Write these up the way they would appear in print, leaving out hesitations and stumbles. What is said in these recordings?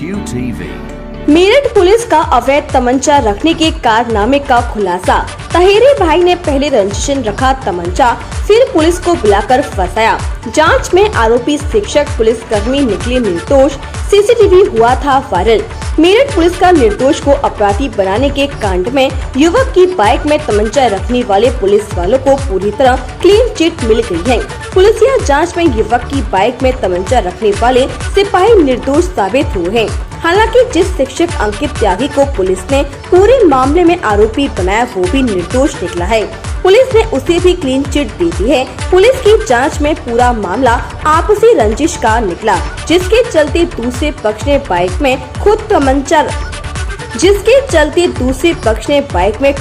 QTV। Meerut police का अवैध तमंचा रखने के कारनामे का खुलासा। तहेरे भाई ने पहले रजिस्ट्रेशन रखा तमंचा, फिर पुलिस को बुलाकर फंसाया। जांच में आरोपी शिक्षक पुलिस कर्मी निकले निर्दोष। सीसीटीवी हुआ था वायरल। मेरठ पुलिस का निर्दोष को अपराधी बनाने के कांड में युवक की बाइक में तमंचा रखने वाले पुलिस वालों को पूरी तरह क्लीन चिट मिल गई है। पुलिसिया जांच में युवक की बाइक में तमंचा रखने वाले सिपाही निर्दोष साबित हुए हैं। हालांकि जिस शिक्षक अंकित त्यागी को पुलिस ने पूरे मामले में आरोपी बनाया वो भी निर्दोष निकला है। पुलिस ने उसे भी क्लीन चिट दे दी है। पुलिस की जांच में पूरा मामला आपसी रंजिश का निकला, जिसके चलते दूसरे पक्ष ने बाइक में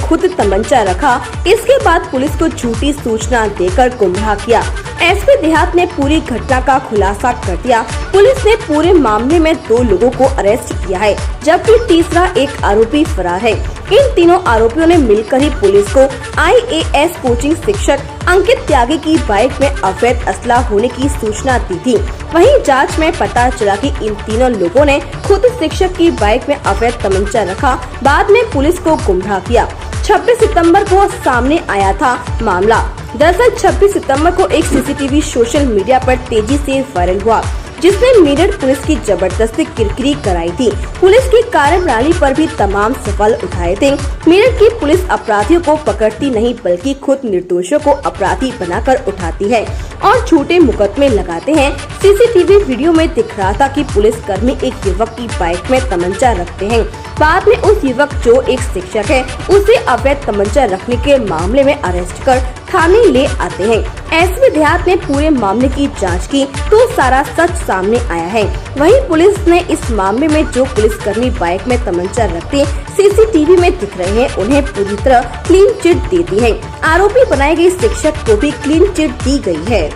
खुद तमंचा रखा। इसके बाद पुलिस को झूठी सूचना देकर गुमराह किया। एसपी देहात ने पूरी घटना का खुलासा कर दिया। पुलिस ने पूरे मामले में 2 लोगों को अरेस्ट किया है, जबकि तीसरा एक आरोपी फरार है। इन तीनों आरोपियों ने मिलकर ही पुलिस को IAS कोचिंग शिक्षक अंकित त्यागी की बाइक में अवैध असला होने की सूचना दी थी। वहीं जांच में पता चला कि इन तीनों लोगों ने खुद शिक्षक की बाइक में अवैध तमंचा रखा, बाद में पुलिस को गुमराह किया। 26 सितंबर को सामने आया था मामला। दरअसल 26 सितंबर को एक सीसीटीवी सोशल मीडिया पर तेजी से वायरल हुआ, जिसने मेरठ पुलिस की जबरदस्ती किरकिरी कराई थी। पुलिस की कार्यप्रणाली पर भी तमाम सवाल उठाए थे। मेरठ की पुलिस अपराधियों को पकड़ती नहीं बल्कि खुद निर्दोषों को अपराधी बनाकर उठाती है और झूठे मुकदमे लगाते हैं। सीसीटीवी वीडियो में दिख रहा था कि पुलिस कर्मी एक युवक की बाइक में तमंचा रखते हैं। बाद में उस युवक जो एक शिक्षक है उसे अवैध तमंचा रखने के मामले में अरेस्ट कर थाने ले आते हैं। एसपी देहात ने पूरे मामले की जांच की तो सारा सच सामने आया है। वहीं पुलिस ने इस मामले में जो पुलिसकर्मी बाइक में तमंचा रखते सीसीटीवी में दिख रहे हैं उन्हें पूरी तरह क्लीन चिट दे दी है। आरोपी बनाए गए शिक्षक को भी क्लीन चिट दी गई है।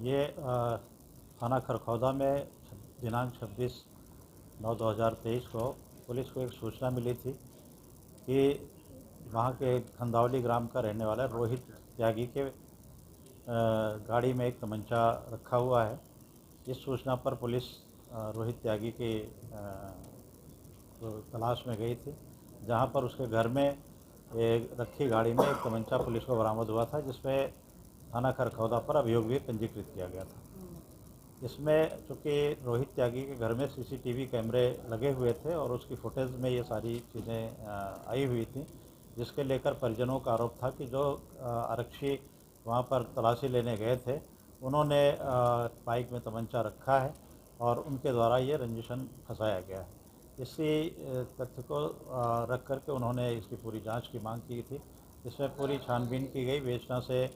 ये थाना खरखौदा में दिनांक 26/9/2023 को पुलिस को एक सूचना मिली थी कि वहाँ के खंदावली ग्राम का रहने वाला रोहित त्यागी के गाड़ी में एक तमंचा रखा हुआ है। इस सूचना पर पुलिस रोहित त्यागी के तलाश में गई थी, जहाँ पर उसके घर में एक रखी गाड़ी में एक तमंचा पुलिस को बरामद हुआ था, जिसमें थाना खरखौदा पर अभियोग भी पंजीकृत किया गया था। इसमें चूँकि रोहित त्यागी के घर में सीसीटीवी कैमरे लगे हुए थे और उसकी फुटेज में ये सारी चीज़ें आई हुई थी, जिसके लेकर परिजनों का आरोप था कि जो आरक्षी वहाँ पर तलाशी लेने गए थे उन्होंने बाइक में तमंचा रखा है और उनके द्वारा ये रंजिशन फंसाया गया है। इसी तथ्य को रख करके उन्होंने इसकी पूरी जांच की मांग की थी। इसमें पूरी छानबीन की गई, विवेचना से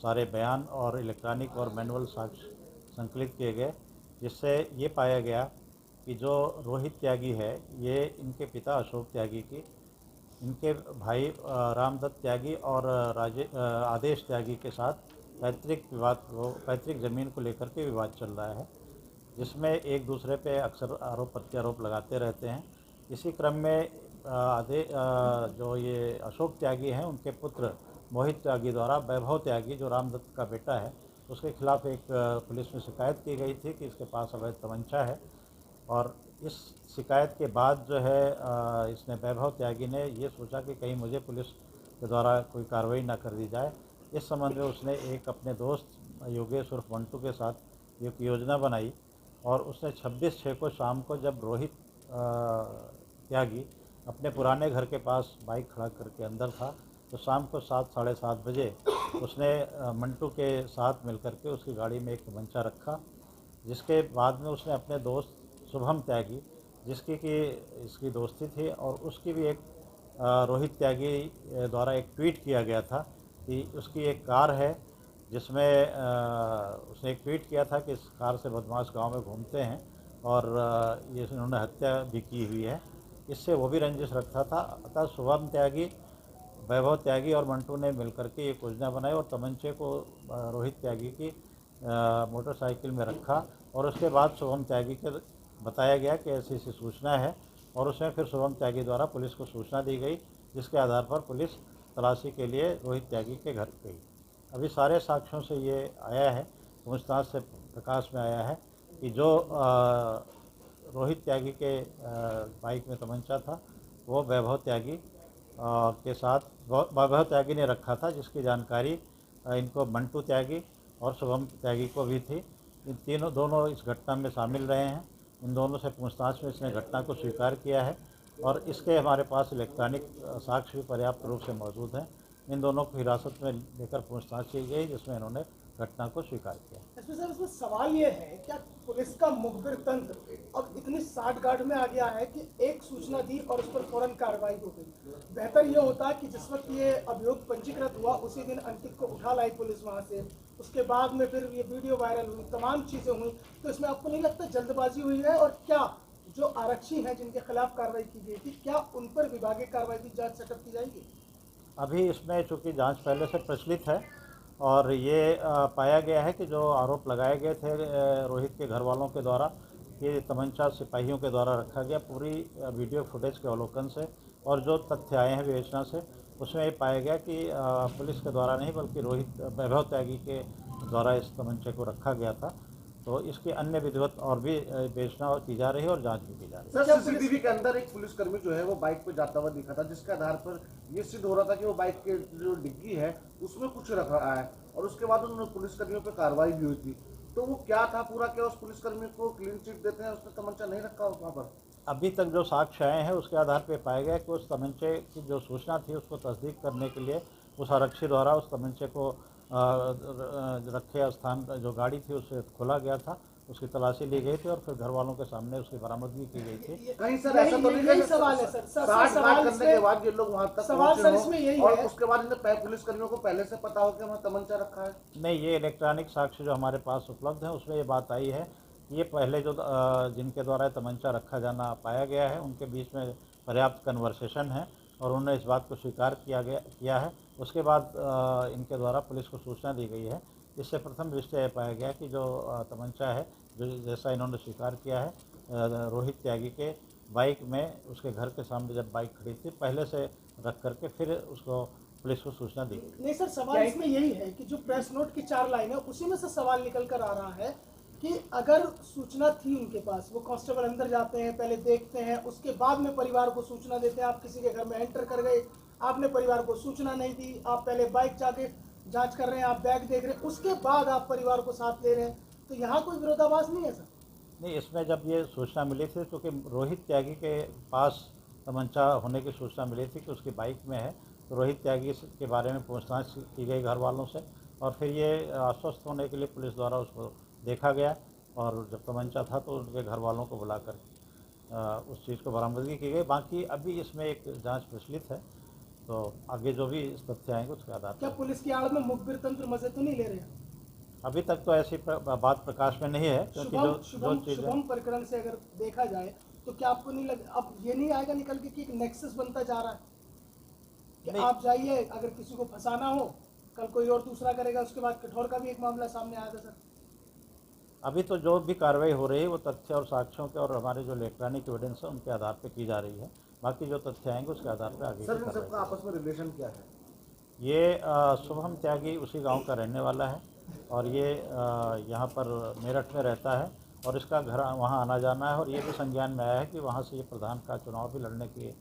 सारे बयान और इलेक्ट्रॉनिक और मैनुअल साक्ष्य संकलित किए गए, जिससे ये पाया गया कि जो रोहित त्यागी है ये इनके पिता अशोक त्यागी की इनके भाई रामदत्त त्यागी और आदेश त्यागी के साथ पैतृक ज़मीन को लेकर के विवाद चल रहा है, जिसमें एक दूसरे पे अक्सर आरोप प्रत्यारोप लगाते रहते हैं। इसी क्रम में जो ये अशोक त्यागी हैं उनके पुत्र मोहित त्यागी द्वारा वैभव त्यागी जो रामदत्त का बेटा है उसके खिलाफ़ एक पुलिस में शिकायत की गई थी कि इसके पास अवैध तमंचा है। और इस शिकायत के बाद जो है इसने वैभव त्यागी ने ये सोचा कि कहीं मुझे पुलिस के द्वारा कोई कार्रवाई ना कर दी जाए। इस संबंध में उसने एक अपने दोस्त योगेश उर्फ मंटू के साथ एक योजना बनाई और उसने 26/6 को शाम को जब रोहित त्यागी अपने पुराने घर के पास बाइक खड़ा करके अंदर था, तो शाम को 7 साढ़े 7 बजे उसने मंटू के साथ मिलकर के उसकी गाड़ी में एक तमंचा रखा, जिसके बाद में उसने अपने दोस्त शुभम त्यागी जिसकी कि इसकी दोस्ती थी और उसकी भी एक रोहित त्यागी द्वारा एक ट्वीट किया गया था कि उसकी एक कार है जिसमें उसने एक ट्वीट किया था कि इस कार से बदमाश गांव में घूमते हैं और ये इन्होंने हत्या भी की हुई है। इससे वो भी रंजिश रखता था। अतः शुभम त्यागी, वैभव त्यागी और मंटू ने मिलकर के एक योजना बनाई और तमंचे को रोहित त्यागी की मोटरसाइकिल में रखा और उसके बाद शुभम त्यागी के बताया गया कि ऐसी ऐसी सूचना है और उसमें फिर शुभम त्यागी द्वारा पुलिस को सूचना दी गई, जिसके आधार पर पुलिस तलाशी के लिए रोहित त्यागी के घर गई। अभी सारे साक्ष्यों से ये आया है, पूछताछ से प्रकाश में आया है कि जो रोहित त्यागी के बाइक में तमंचा था वो वैभव त्यागी के साथ वैभव त्यागी ने रखा था, जिसकी जानकारी इनको मंटू त्यागी और शुभम त्यागी को भी थी। इन दोनों इस घटना में शामिल रहे हैं। इन दोनों से पूछताछ में इसने घटना को स्वीकार किया है और इसके हमारे पास इलेक्ट्रॉनिक साक्ष्य भी पर्याप्त रूप से मौजूद हैं। इन दोनों को हिरासत में लेकर पूछताछ की गई, जिसमें इन्होंने घटना को स्वीकार किया। एसपी साहब, इसमें सवाल ये है, क्या पुलिस का मुखबिर तंत्र अब इतनी साठगांठ में आ गया है कि एक सूचना दी और उस पर फौरन कार्रवाई हो गई? बेहतर ये होता कि जिस वक्त ये अभियोग पंजीकृत हुआ उसी दिन अंकित को उठा लाई पुलिस वहां से, उसके बाद में फिर ये वीडियो वायरल हुई, तमाम चीजें हुई, तो इसमें आपको नहीं लगता जल्दबाजी हुई है? और क्या जो आरक्षी हैं जिनके खिलाफ कार्रवाई की गई थी, क्या उन पर विभागीय कार्रवाई की जांच सेटअप की जाएगी? अभी इसमें चूँकि जांच पहले से प्रचलित है और ये पाया गया है कि जो आरोप लगाए गए थे रोहित के घर वालों के द्वारा कि तमंचा सिपाहियों के द्वारा रखा गया, पूरी वीडियो फुटेज के अवलोकन से और जो तथ्य आए हैं विवेचना से, उसमें ये पाया गया कि पुलिस के द्वारा नहीं बल्कि रोहित वैभव त्यागी के द्वारा इस तमंचे को रखा गया था। तो इसकी अन्य विधिवत और भी विवेचना की जा रही है और जांच भी की जा रही है। सर, सीसीटीवी के अंदर एक पुलिसकर्मी जो है वो बाइक पे जाता हुआ दिखा था, जिसके आधार पर ये सिद्ध हो रहा था कि वो बाइक के जो डिग्गी है उसमें कुछ रख रहा है और उसके बाद उन पुलिसकर्मियों पे कार्रवाई भी हुई थी। तो वो क्या था पूरा, क्या उस पुलिसकर्मी को क्लीन चिट देते हैं, उसने तमंचा नहीं रखा वहाँ पर? अभी तक जो साक्ष्य आए हैं उसके आधार पर पाया गया कि उस तमंचे की जो सूचना थी उसको तस्दीक करने के लिए उस आरक्षी द्वारा उस तमंचे को रखे स्थान जो गाड़ी थी उसे खोला गया था, उसकी तलाशी ली गई थी और फिर घर वालों के सामने उसकी बरामदगी की गई थी। कहीं सर ऐसा तो नहीं है सवाल है सर, साठ करने के बाद ये लोग वहाँ तक सवाल सर इसमें पहुंचे यही हों और है, उसके बाद इन्हें पुलिसकर्मियों को पहले से पता हो कि वहाँ तमंचा रखा है? नहीं, ये इलेक्ट्रॉनिक साक्ष्य जो हमारे पास उपलब्ध है उसमें ये बात आई है कि ये पहले जो जिनके द्वारा तमंचा रखा जाना पाया गया है उनके बीच में पर्याप्त कन्वर्सेशन है और उन्होंने इस बात को स्वीकार किया है। उसके बाद इनके द्वारा पुलिस को सूचना दी गई है। इससे प्रथम दृष्टया पाया गया कि जो तमंचा है, जो जैसा इन्होंने स्वीकार किया है, रोहित त्यागी के बाइक में उसके घर के सामने जब बाइक खड़ी थी पहले से रख करके फिर उसको पुलिस को सूचना दी गई। नहीं सर, सवाल इसमें यही है कि जो प्रेस नोट की 4 लाइन है उसी में से सवाल निकल कर आ रहा है कि अगर सूचना थी उनके पास, वो कांस्टेबल अंदर जाते हैं, पहले देखते हैं, उसके बाद में परिवार को सूचना देते हैं। आप किसी के घर में एंटर कर गए, आपने परिवार को सूचना नहीं दी, आप पहले बाइक जाके जांच कर रहे हैं, आप बैग देख रहे हैं, उसके बाद आप परिवार को साथ ले रहे हैं, तो यहाँ कोई विरोधाभास नहीं है सर? नहीं, इसमें जब ये सूचना मिली थी क्योंकि रोहित त्यागी के पास तमंचा होने की सूचना मिली थी कि उसकी बाइक में है, तो रोहित त्यागी के बारे में पूछताछ की गई घर वालों से और फिर ये आश्वस्त होने के लिए पुलिस द्वारा उसको देखा गया और जब तमंचा था तो उनके घर वालों को बुलाकर उस चीज़ को बरामदगी की गई। बाकी अभी इसमें एक जांच प्रचलित है, तो आगे जो भी तथ्य आएंगे उसके आधार पर। क्या पुलिस की आड़ में मुखबिर तंत्र मजे तो नहीं ले रहे हैं? अभी तक तो ऐसी बात प्रकाश में नहीं है, क्योंकि जो चीज़ें शुभम प्रकरण से अगर देखा जाए तो क्या आपको नहीं लग, अब ये नहीं आएगा निकल के कि एक नेक्सस बनता जा रहा है कि आप जाइए, अगर किसी को फंसाना हो कल कोई और दूसरा करेगा? उसके बाद कठोर का भी एक मामला सामने आया था सर। अभी तो जो भी कार्रवाई हो रही है वो तथ्य और साक्ष्यों के और हमारे जो इलेक्ट्रॉनिक एविडेंस है उनके आधार पर की जा रही है। बाकी जो तथ्य आएंगे उसके आधार पर आगे सर, इन सबका आपस में रिलेशन क्या है? ये शुभम त्यागी उसी गांव का रहने वाला है और ये यहाँ पर मेरठ में रहता है और इसका घर वहाँ आना जाना है और ये भी संज्ञान में आया है कि वहाँ से ये प्रधान का चुनाव भी लड़ने की